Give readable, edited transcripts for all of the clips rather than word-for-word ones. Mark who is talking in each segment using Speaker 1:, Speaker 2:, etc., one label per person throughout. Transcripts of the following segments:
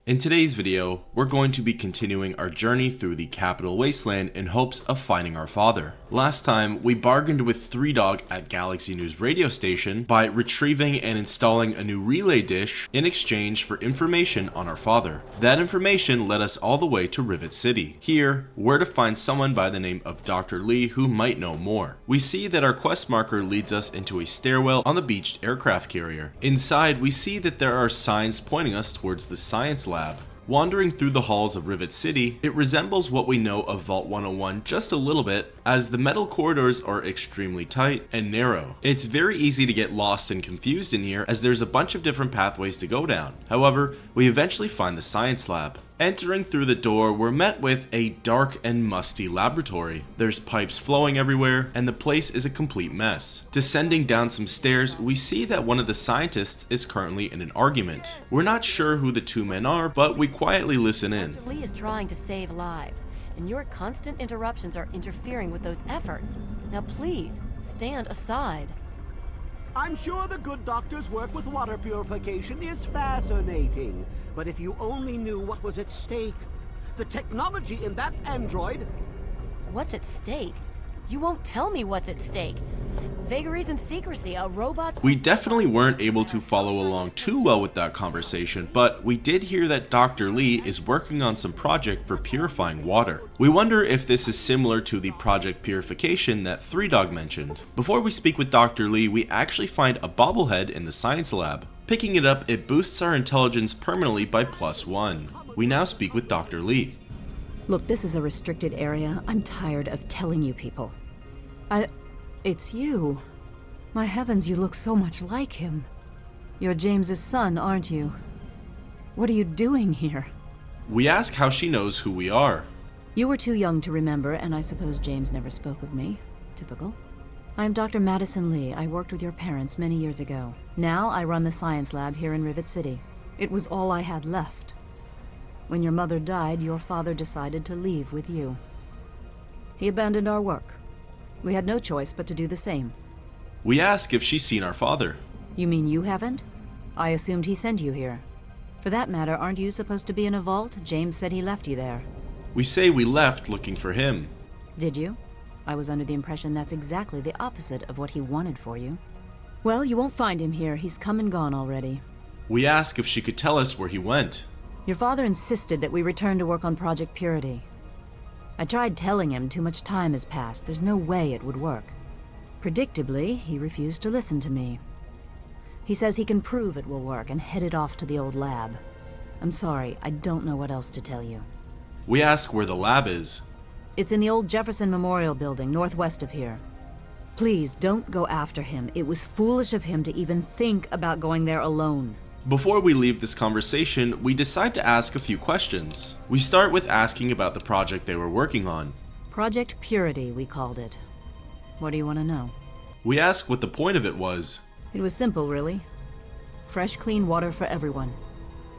Speaker 1: In today's video, we're going to be continuing our journey through the Capital Wasteland in hopes of finding our father. Last time, we bargained with 3Dog at Galaxy News radio station by retrieving and installing a new relay dish in exchange for information on our father. That information led us all the way to Rivet City. Here, we're to find someone by the name of Dr. Lee who might know more. We see that our quest marker leads us into a stairwell on the beached aircraft carrier. Inside, we see that there are signs pointing us towards the science lab. Wandering through the halls of Rivet City, it resembles what we know of Vault 101 just a little bit, as the metal corridors are extremely tight and narrow. It's very easy to get lost and confused in here as there's a bunch of different pathways to go down. However, we eventually find the science lab. Entering through the door, we're met with a dark and musty laboratory. There's pipes flowing everywhere, and the place is a complete mess. Descending down some stairs, we see that one of the scientists is currently in an argument. We're not sure who the two men are, but we quietly listen in.
Speaker 2: Dr. Lee is trying to save lives, and your constant interruptions are interfering with those efforts. Now please, stand aside.
Speaker 3: I'm sure the good doctor's work with water purification is fascinating, but if you only knew what was at stake, the technology in that android...
Speaker 2: What's at stake? You won't tell me what's at stake. Vagaries and secrecy, a robot's...
Speaker 1: We definitely weren't able to follow along too well with that conversation, but we did hear that Dr. Lee is working on some project for purifying water. We wonder if this is similar to the Project Purification that 3Dog mentioned. Before we speak with Dr. Lee, we actually find a bobblehead in the science lab. Picking it up, it boosts our intelligence permanently by +1. We now speak with Dr. Lee.
Speaker 4: Look, this is a restricted area. I'm tired of telling you people. It's you. My heavens, you look so much like him. You're James's son, aren't you? What are you doing here?
Speaker 1: We ask how she knows who we are.
Speaker 4: You were too young to remember, and I suppose James never spoke of me. Typical. I am Dr. Madison Lee. I worked with your parents many years ago. Now I run the science lab here in Rivet City. It was all I had left. When your mother died, your father decided to leave with you. He abandoned our work. We had no choice but to do the same.
Speaker 1: We ask if she's seen our father.
Speaker 4: You mean you haven't? I assumed he sent you here. For that matter, aren't you supposed to be in a vault? James said he left you there.
Speaker 1: We say we left looking for him.
Speaker 4: Did you? I was under the impression that's exactly the opposite of what he wanted for you. Well, you won't find him here. He's come and gone already.
Speaker 1: We ask if she could tell us where he went.
Speaker 4: Your father insisted that we return to work on Project Purity. I tried telling him too much time has passed. There's no way it would work. Predictably, he refused to listen to me. He says he can prove it will work and headed off to the old lab. I'm sorry, I don't know what else to tell you.
Speaker 1: We ask where the lab is.
Speaker 4: It's in the old Jefferson Memorial building, northwest of here. Please, don't go after him. It was foolish of him to even think about going there alone.
Speaker 1: Before we leave this conversation, we decide to ask a few questions. We start with asking about the project they were working on.
Speaker 4: Project Purity, we called it. What do you want to know?
Speaker 1: We ask what the point of it was.
Speaker 4: It was simple, really. Fresh, clean water for everyone.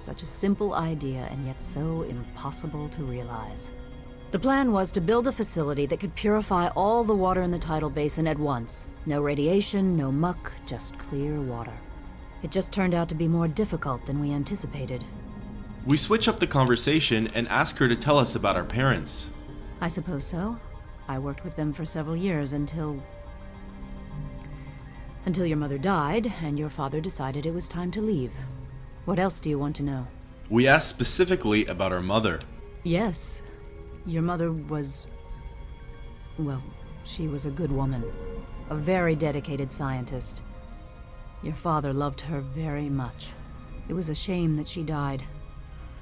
Speaker 4: Such a simple idea, and yet so impossible to realize. The plan was to build a facility that could purify all the water in the tidal basin at once. No radiation, no muck, just clear water. It just turned out to be more difficult than we anticipated.
Speaker 1: We switch up the conversation and ask her to tell us about our parents.
Speaker 4: I suppose so. I worked with them for several years until your mother died and your father decided it was time to leave. What else do you want to know?
Speaker 1: We ask specifically about our mother.
Speaker 4: Yes. Your mother was... well, she was a good woman. A very dedicated scientist. Your father loved her very much. It was a shame that she died.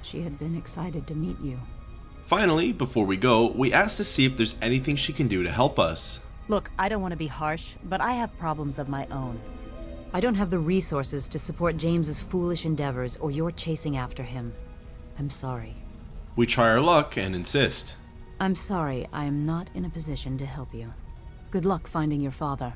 Speaker 4: She had been excited to meet you.
Speaker 1: Finally, before we go, we ask to see if there's anything she can do to help us.
Speaker 4: Look, I don't want to be harsh, but I have problems of my own. I don't have the resources to support James's foolish endeavors, or you're chasing after him. I'm sorry.
Speaker 1: We try our luck and insist.
Speaker 4: I'm sorry, I am not in a position to help you. Good luck finding your father.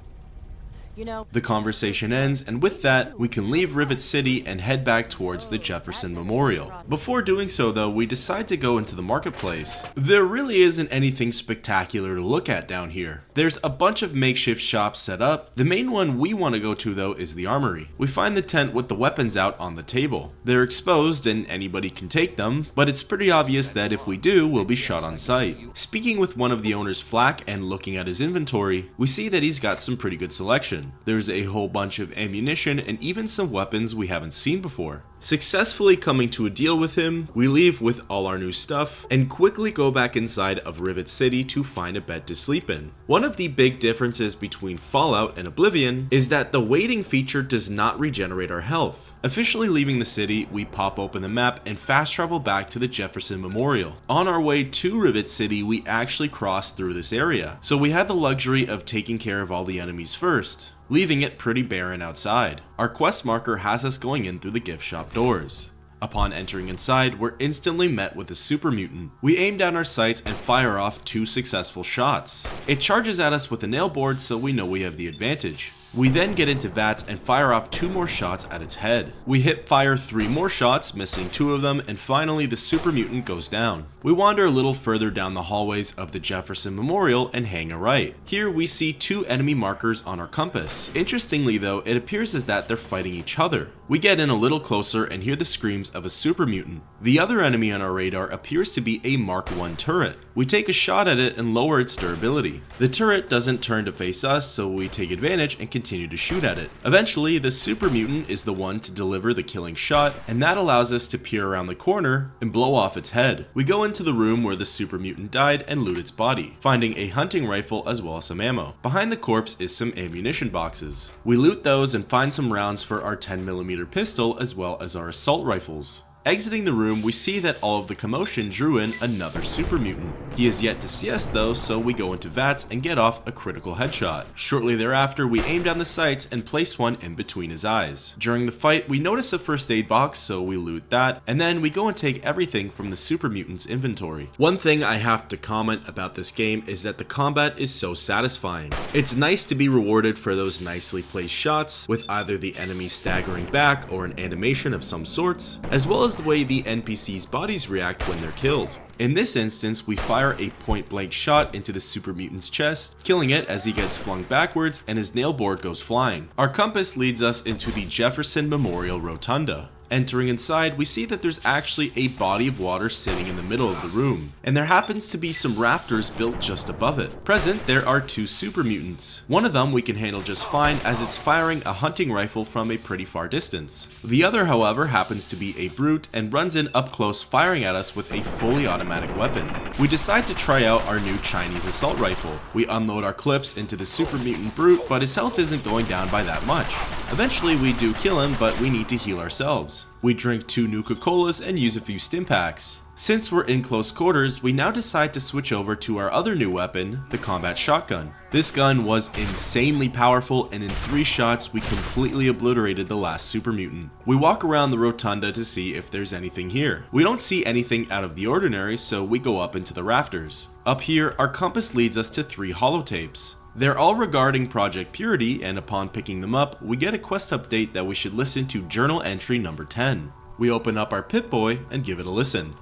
Speaker 2: You know,
Speaker 1: The conversation ends, and with that, we can leave Rivet City and head back towards the Jefferson Memorial. Before doing so though, we decide to go into the marketplace. There really isn't anything spectacular to look at down here. There's a bunch of makeshift shops set up. The main one we want to go to though is the armory. We find the tent with the weapons out on the table. They're exposed and anybody can take them, but it's pretty obvious that if we do, we'll be shot on sight. Speaking with one of the owner's flak and looking at his inventory, we see that he's got some pretty good selection. There's a whole bunch of ammunition and even some weapons we haven't seen before. Successfully coming to a deal with him, we leave with all our new stuff and quickly go back inside of Rivet City to find a bed to sleep in. One of the big differences between Fallout and Oblivion is that the waiting feature does not regenerate our health. Officially leaving the city, we pop open the map and fast travel back to the Jefferson Memorial. On our way to Rivet City, we actually crossed through this area, so we had the luxury of taking care of all the enemies first, leaving it pretty barren outside. Our quest marker has us going in through the gift shop doors. Upon entering inside, we're instantly met with a super mutant. We aim down our sights and fire off 2 successful shots. It charges at us with a nail board, so we know we have the advantage. We then get into VATS and fire off 2 more shots at its head. We hit fire 3 more shots, missing 2 of them, and finally the super mutant goes down. We wander a little further down the hallways of the Jefferson Memorial and hang a right. Here we see 2 enemy markers on our compass. Interestingly though, it appears as that they're fighting each other. We get in a little closer and hear the screams of a super mutant. The other enemy on our radar appears to be a Mark I turret. We take a shot at it and lower its durability. The turret doesn't turn to face us, so we take advantage and continue to shoot at it. Eventually, the super mutant is the one to deliver the killing shot, and that allows us to peer around the corner and blow off its head. We go into the room where the super mutant died and loot its body, finding a hunting rifle as well as some ammo. Behind the corpse is some ammunition boxes. We loot those and find some rounds for our 10mm pistol as well as our assault rifles. Exiting the room, we see that all of the commotion drew in another super mutant. He is yet to see us though, so we go into VATS and get off a critical headshot. Shortly thereafter, we aim down the sights and place one in between his eyes. During the fight, we notice a first aid box, so we loot that, and then we go and take everything from the super mutant's inventory. One thing I have to comment about this game is that the combat is so satisfying. It's nice to be rewarded for those nicely placed shots, with either the enemy staggering back or an animation of some sorts, as well as the way the NPC's bodies react when they're killed. In this instance, we fire a point-blank shot into the super mutant's chest, killing it as he gets flung backwards and his nail board goes flying. Our compass leads us into the Jefferson Memorial Rotunda. Entering inside, we see that there's actually a body of water sitting in the middle of the room, and there happens to be some rafters built just above it. Present, there are 2 super mutants. One of them we can handle just fine as it's firing a hunting rifle from a pretty far distance. The other, however, happens to be a brute and runs in up close, firing at us with a fully automatic weapon. We decide to try out our new Chinese assault rifle. We unload our clips into the super mutant brute, but his health isn't going down by that much. Eventually we do kill him, but we need to heal ourselves. We drink 2 Nuka-Colas and use a few stim packs. Since we're in close quarters, we now decide to switch over to our other new weapon, the combat shotgun. This gun was insanely powerful, and in 3 shots we completely obliterated the last super mutant. We walk around the rotunda to see if there's anything here. We don't see anything out of the ordinary, so we go up into the rafters. Up here, our compass leads us to 3 holotapes. They're all regarding Project Purity, and upon picking them up, we get a quest update that we should listen to journal entry number 10. We open up our Pip-Boy and give it a listen.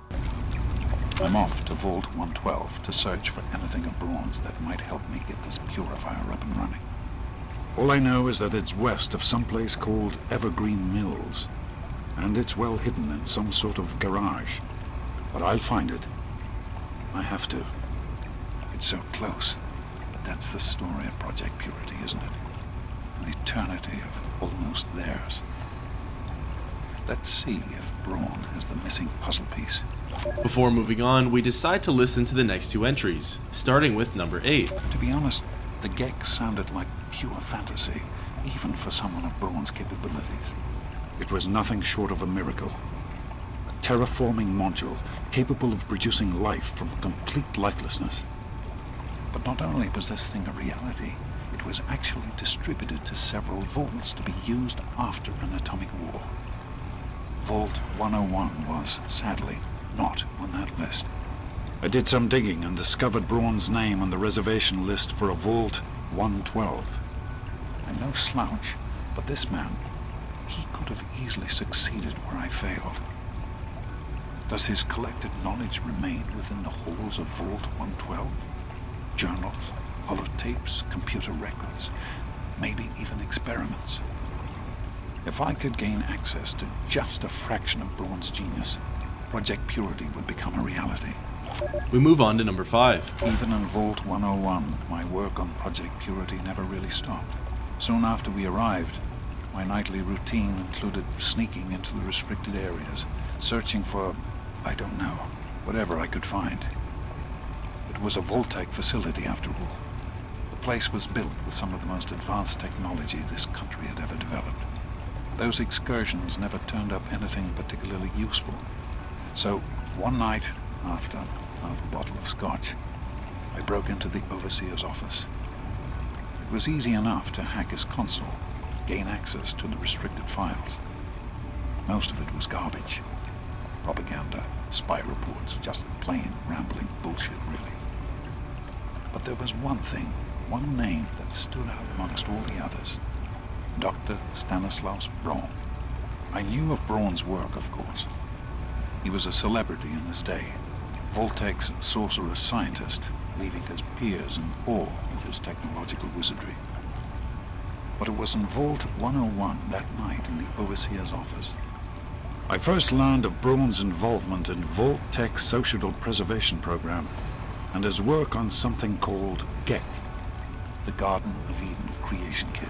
Speaker 5: I'm off to Vault 112 to search for anything of bronze that might help me get this purifier up and running. All I know is that it's west of some place called Evergreen Mills, and it's well hidden in some sort of garage. But I'll find it. I have to. It's so close. That's the story of Project Purity, isn't it? An eternity of almost theirs. Let's see if Braun has the missing puzzle piece.
Speaker 1: Before moving on, we decide to listen to the next 2 entries, starting with number 8.
Speaker 5: To be honest, the Gek sounded like pure fantasy, even for someone of Braun's capabilities. It was nothing short of a miracle. A terraforming module capable of producing life from complete lifelessness. But not only was this thing a reality, it was actually distributed to several vaults to be used after an atomic war. Vault 101 was, sadly, not on that list. I did some digging and discovered Braun's name on the reservation list for a Vault 112. I'm no slouch, but this man, he could have easily succeeded where I failed. Does his collected knowledge remain within the halls of Vault 112? Journals, holotapes, computer records, maybe even experiments. If I could gain access to just a fraction of Braun's genius, Project Purity would become a reality.
Speaker 1: We move on to number 5.
Speaker 5: Even in Vault 101, my work on Project Purity never really stopped. Soon after we arrived, my nightly routine included sneaking into the restricted areas, searching for, I don't know, whatever I could find. It was a Voltec facility after all. The place was built with some of the most advanced technology this country had ever developed. Those excursions never turned up anything particularly useful. So, one night, after half a bottle of scotch, I broke into the overseer's office. It was easy enough to hack his console, gain access to the restricted files. Most of it was garbage. Propaganda, spy reports, just plain rambling bullshit, really. But there was one thing, one name that stood out amongst all the others. Dr. Stanislaus Braun. I knew of Braun's work, of course. He was a celebrity in his day, Voltec's sorcerous scientist, leaving his peers in awe of his technological wizardry. But it was in Vault 101 that night in the overseer's office I first learned of Braun's involvement in Voltec's social preservation program and his work on something called GEC, the Garden of Eden creation kit.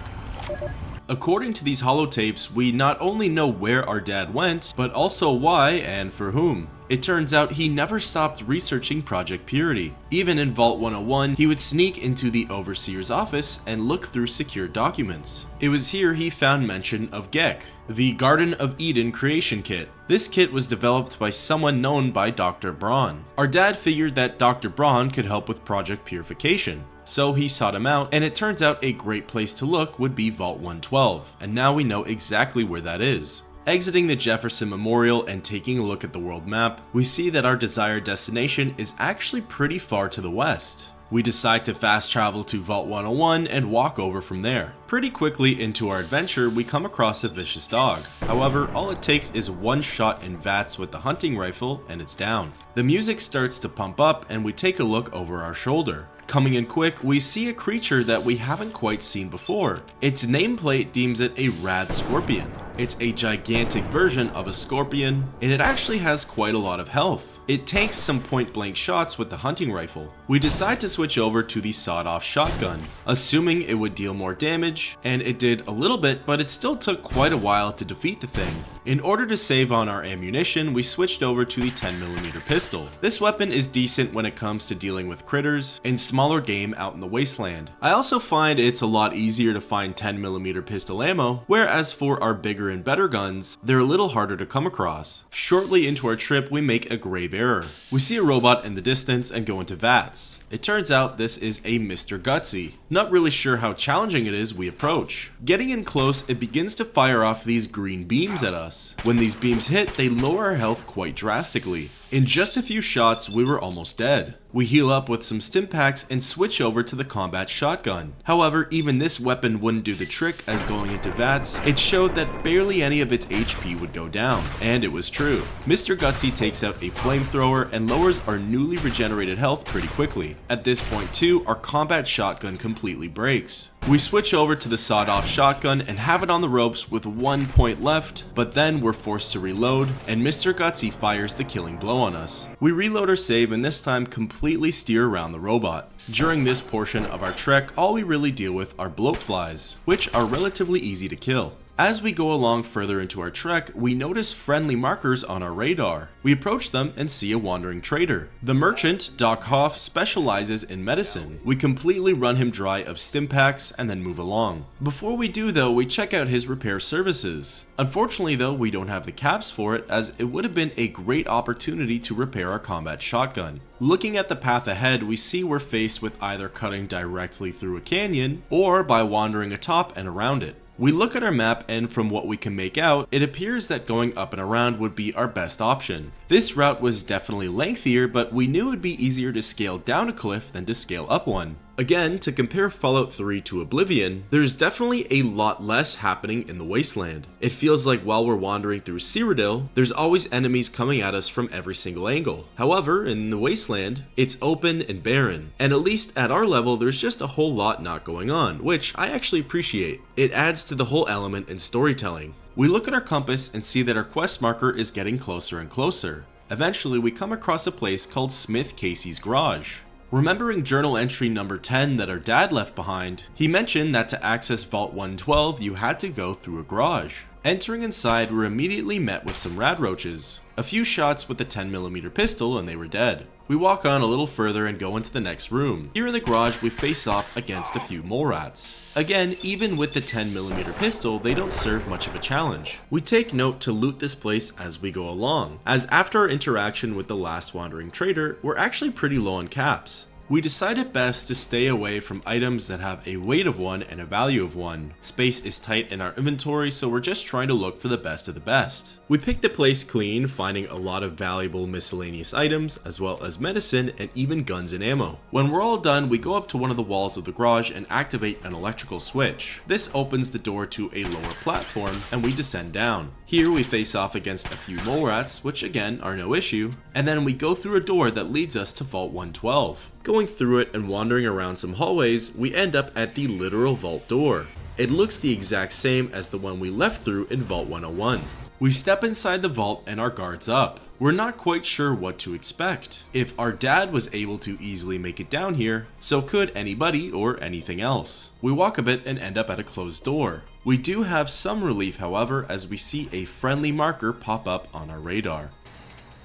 Speaker 1: According to these holotapes, we not only know where our dad went, but also why and for whom. It turns out he never stopped researching Project Purity. Even in Vault 101, he would sneak into the Overseer's office and look through secure documents. It was here he found mention of GEC, the Garden of Eden creation kit. This kit was developed by someone known by Dr. Braun. Our dad figured that Dr. Braun could help with Project Purification. So he sought him out, and it turns out a great place to look would be Vault 112, and now we know exactly where that is. Exiting the Jefferson Memorial and taking a look at the world map, we see that our desired destination is actually pretty far to the west. We decide to fast travel to Vault 101 and walk over from there. Pretty quickly into our adventure, we come across a vicious dog. However, all it takes is one shot in VATS with the hunting rifle and it's down. The music starts to pump up and we take a look over our shoulder. Coming in quick, we see a creature that we haven't quite seen before. Its nameplate deems it a rad scorpion. It's a gigantic version of a scorpion, and it actually has quite a lot of health. It takes some point-blank shots with the hunting rifle. We decide to switch over to the sawed-off shotgun, assuming it would deal more damage, and it did a little bit, but it still took quite a while to defeat the thing. In order to save on our ammunition, we switched over to the 10mm pistol. This weapon is decent when it comes to dealing with critters and smaller game out in the wasteland. I also find it's a lot easier to find 10mm pistol ammo, whereas for our bigger and better guns, they're a little harder to come across. Shortly into our trip, we make a grave error. We see a robot in the distance and go into VATS. It turns out this is a Mr. Gutsy. Not really sure how challenging it is, we approach. Getting in close, it begins to fire off these green beams at us. When these beams hit, they lower our health quite drastically. In just a few shots, we were almost dead. We heal up with some stim packs and switch over to the combat shotgun. However, even this weapon wouldn't do the trick, as going into VATS, it showed that barely any of its HP would go down. And it was true. Mr. Gutsy takes out a flamethrower and lowers our newly regenerated health pretty quickly. At this point too, our combat shotgun completely breaks. We switch over to the sawed-off shotgun and have it on the ropes with 1 point left, but then we're forced to reload, and Mr. Gutsy fires the killing blow on us. We reload our save and this time completely steer around the robot. During this portion of our trek, all we really deal with are bloatflies, which are relatively easy to kill. As we go along further into our trek, we notice friendly markers on our radar. We approach them and see a wandering trader. The merchant, Doc Hoff, specializes in medicine. We completely run him dry of stim packs and then move along. Before we do though, we check out his repair services. Unfortunately though, we don't have the caps for it, as it would have been a great opportunity to repair our combat shotgun. Looking at the path ahead, we see we're faced with either cutting directly through a canyon or by wandering atop and around it. We look at our map and from what we can make out, it appears that going up and around would be our best option. This route was definitely lengthier, but we knew it would be easier to scale down a cliff than to scale up one. Again, to compare Fallout 3 to Oblivion, there's definitely a lot less happening in the Wasteland. It feels like while we're wandering through Cyrodiil, there's always enemies coming at us from every single angle. However, in the Wasteland, it's open and barren, and at least at our level, there's just a whole lot not going on, which I actually appreciate. It adds to the whole element in storytelling. We look at our compass and see that our quest marker is getting closer and closer. Eventually, we come across a place called Smith Casey's Garage. Remembering journal entry number 10 that our dad left behind, he mentioned that to access Vault 112 you had to go through a garage. Entering inside, we're immediately met with some radroaches. A few shots with the 10mm pistol and they were dead. We walk on a little further and go into the next room. Here in the garage we face off against a few mole rats. Again, even with the 10mm pistol, they don't serve much of a challenge. We take note to loot this place as we go along, as after our interaction with the last wandering trader, we're actually pretty low on caps. We decided best to stay away from items that have a weight of 1 and a value of 1. Space is tight in our inventory, so we're just trying to look for the best of the best. We picked the place clean, finding a lot of valuable miscellaneous items, as well as medicine and even guns and ammo. When we're all done, we go up to one of the walls of the garage and activate an electrical switch. This opens the door to a lower platform, and we descend down. Here we face off against a few mole rats, which again are no issue, and then we go through a door that leads us to Vault 112. Going through it and wandering around some hallways, we end up at the literal vault door. It looks the exact same as the one we left through in Vault 101. We step inside the vault and our guard's up. We're not quite sure what to expect. If our dad was able to easily make it down here, so could anybody or anything else. We walk a bit and end up at a closed door. We do have some relief, however, as we see a friendly marker pop up on our radar.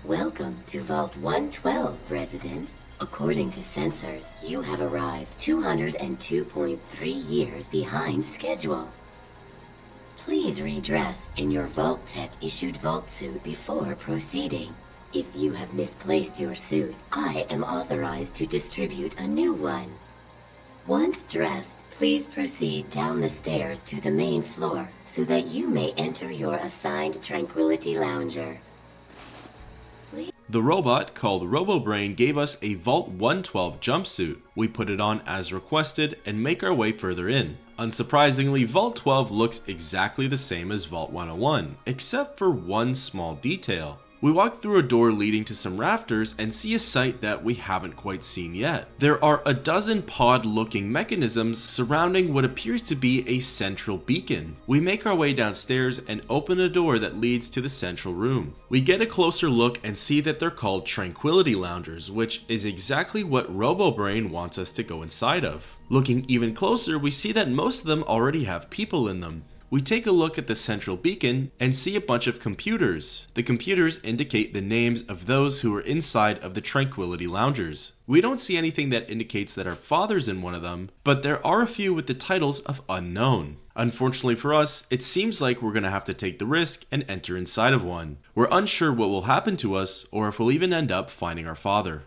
Speaker 6: Welcome to Vault 112, resident. According to sensors, you have arrived 202.3 years behind schedule. Please redress in your Vault Tech issued vault suit before proceeding. If you have misplaced your suit, I am authorized to distribute a new one. Once dressed, please proceed down the stairs to the main floor so that you may enter your assigned Tranquility Lounger.
Speaker 1: The robot, called RoboBrain, gave us a Vault 112 jumpsuit. We put it on as requested and make our way further in. Unsurprisingly, Vault 12 looks exactly the same as Vault 101, except for one small detail. We walk through a door leading to some rafters and see a sight that we haven't quite seen yet. There are a dozen pod-looking mechanisms surrounding what appears to be a central beacon. We make our way downstairs and open a door that leads to the central room. We get a closer look and see that they're called Tranquility Loungers, which is exactly what RoboBrain wants us to go inside of. Looking even closer, we see that most of them already have people in them. We take a look at the central beacon and see a bunch of computers. The computers indicate the names of those who are inside of the Tranquility Loungers. We don't see anything that indicates that our father's in one of them, but there are a few with the titles of unknown. Unfortunately for us, it seems like we're gonna have to take the risk and enter inside of one. We're unsure what will happen to us or if we'll even end up finding our father.